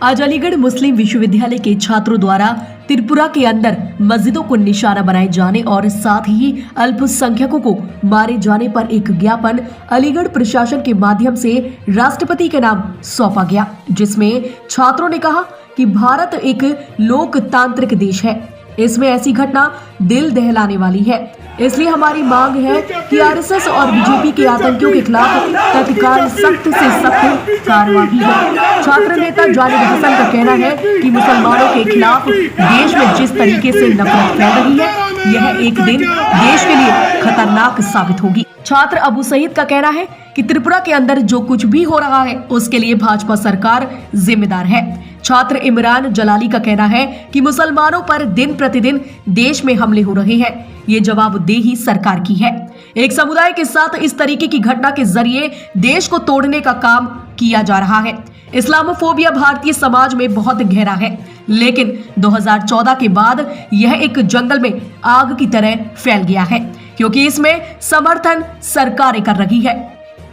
आज अलीगढ़ मुस्लिम विश्वविद्यालय के छात्रों द्वारा त्रिपुरा के अंदर मस्जिदों को निशाना बनाए जाने और साथ ही अल्पसंख्यकों को मारे जाने पर एक ज्ञापन अलीगढ़ प्रशासन के माध्यम से राष्ट्रपति के नाम सौंपा गया, जिसमें छात्रों ने कहा कि भारत एक लोकतांत्रिक देश है, इसमें ऐसी घटना दिल दहलाने वाली है। इसलिए हमारी मांग है कि आरएसएस और बीजेपी के आतंकियों के खिलाफ तत्काल सख्त से सख्त कार्रवाई हो। छात्र नेता जालिद हसन का कहना है कि मुसलमानों के खिलाफ देश में जिस तरीके से नफरत फैल रही है, यह एक दिन देश के लिए खतरनाक साबित होगी। छात्र अबू सईद का कहना है कि त्रिपुरा के अंदर जो कुछ भी हो रहा है उसके लिए भाजपा सरकार जिम्मेदार है। छात्र इमरान जलाली का कहना है कि मुसलमानों पर दिन प्रतिदिन देश में हमले हो रहे हैं, ये जवाबदेही सरकार की है। एक समुदाय के साथ इस तरीके की घटना के जरिए देश को तोड़ने का काम किया जा रहा है। इस्लामोफोबिया भारतीय समाज में बहुत गहरा है, लेकिन 2014 के बाद यह एक जंगल में आग की तरह फैल गया है, क्योंकि इसमें समर्थन सरकारें कर रही है।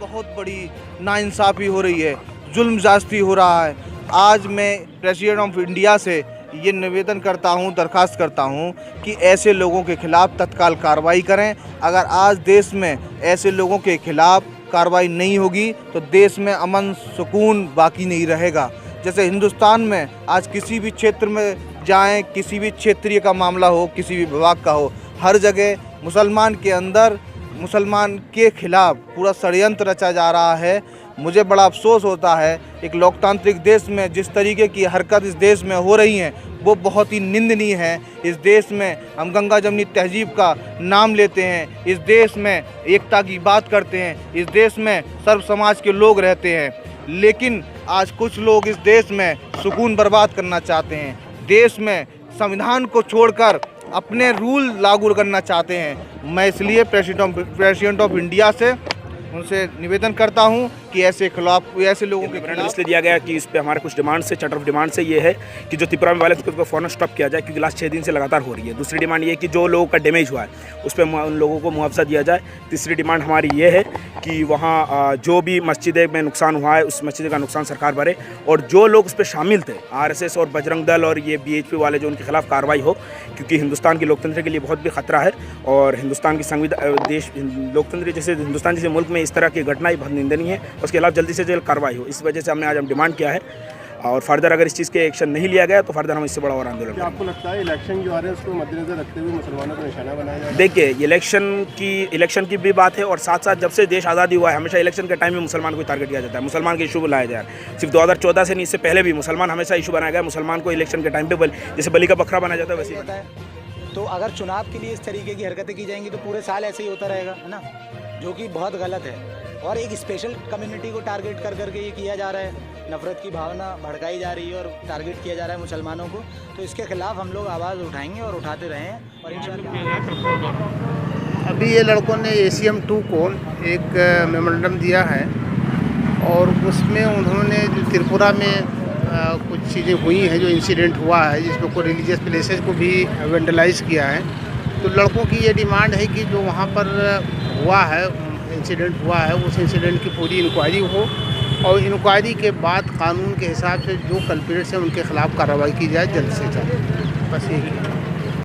बहुत बड़ी नाइंसाफी हो रही है, जुल्म जास्ती हो रहा है। आज मैं प्रेसिडेंट ऑफ इंडिया से ये निवेदन करता हूँ, दरख्वास्त करता हूँ कि ऐसे लोगों के खिलाफ तत्काल कार्रवाई करें। अगर आज देश में ऐसे लोगों के खिलाफ कार्रवाई नहीं होगी तो देश में अमन सुकून बाकी नहीं रहेगा। जैसे हिंदुस्तान में आज किसी भी क्षेत्र में जाएं, किसी भी क्षेत्रीय का मामला हो, किसी भी विभाग का हो, हर जगह मुसलमान के अंदर मुसलमान के खिलाफ पूरा षड्यंत्र रचा जा रहा है। मुझे बड़ा अफसोस होता है, एक लोकतांत्रिक देश में जिस तरीके की हरकत इस देश में हो रही हैं वो बहुत ही निंदनीय है। इस देश में हम गंगा जमनी तहजीब का नाम लेते हैं, इस देश में एकता की बात करते हैं, इस देश में सर्व समाज के लोग रहते हैं, लेकिन आज कुछ लोग इस देश में सुकून बर्बाद करना चाहते हैं। देश में संविधान को छोड़कर अपने रूल लागू करना चाहते हैं। मैं इसलिए प्रेसिडेंट ऑफ इंडिया से उनसे निवेदन करता हूं कि ऐसे लोगों के खिलाफ इसलिए दिया गया कि इस पे हमारे कुछ डिमांड से चार्टर ऑफ डिमांड से ये है कि जो त्रिपुरा में वायलेंस को फ़ौरन स्टॉप किया जाए, क्योंकि लास्ट 6 दिन से लगातार हो रही है। दूसरी डिमांड ये है कि जो लोगों का डैमेज हुआ है उस पर उन लोगों को मुआवजा दिया जाए। तीसरी डिमांड हमारी ये है कि वहाँ जो भी मस्जिद में नुकसान हुआ है उस मस्जिद का नुकसान सरकार भरे, और जो लोग उस पर शामिल थे RSS और बजरंग दल और ये BHP वाले जो उनके खिलाफ कार्रवाई हो, क्योंकि हिंदुस्तान के लोकतंत्र के लिए बहुत भी खतरा है। और हिंदुस्तान की संविधान देश लोकतंत्र जैसे हिंदुस्तान जैसे मुल्क में इस तरह की घटना बहुत निंदनीय है, उसके खिलाफ जल्दी से जल्द कार्रवाई हो। इस वजह से हमने आज डिमांड किया है, और फर्दर अगर इस चीज़ के एक्शन नहीं लिया गया तो फर्दर हम इससे बड़ा और आंदोलन करेंगे। आपको लगता है इलेक्शन जो आ रहे हैं उसको मद्देनजर रखते हुए मुसलमानों को निशाना बनाया जाए? देखिए, इलेक्शन की भी बात है, और साथ साथ जब से देश आज़ादी हुआ है हमेशा इलेक्शन के टाइम में मुसलमान को टारगेट किया जाता है, मुसलमान के इशू बनाया जाए। सिर्फ 2014 से नहीं, इससे पहले भी मुसलमान हमेशा इशू बनाया गया। मुसलमान को इलेक्शन के टाइम पे जैसे बलि का बकरा बनाया जाता है वैसे ही। तो अगर चुनाव के लिए इस तरीके की हरकतें की जाएंगी तो पूरे साल ऐसे ही होता रहेगा, है ना, जो कि बहुत गलत है। और एक स्पेशल कम्युनिटी को टारगेट कर करके ये किया जा रहा है, नफरत की भावना भड़काई जा रही है और टारगेट किया जा रहा है मुसलमानों को। तो इसके खिलाफ हम लोग आवाज़ उठाएंगे और उठाते रहे हैं। और इंशाअल्लाह अभी ये लड़कों ने ACM 2 को एक मेमोरेंडम दिया है, और उसमें उन्होंने जो त्रिपुरा में कुछ चीज़ें हुई हैं, जो इंसिडेंट हुआ है जिसमें कोई रिलीजियस प्लेसेस को भी वेंडलाइज किया है, तो लड़कों की ये डिमांड है कि जो वहाँ पर हुआ है, इंसिडेंट हुआ है, उस इंसिडेंट की पूरी इंक्वायरी हो, और इंक्वायरी के बाद कानून के हिसाब से जो कल्प्रिट्स हैं उनके खिलाफ कार्रवाई की जाए जल्द से जल्द। बस यही है।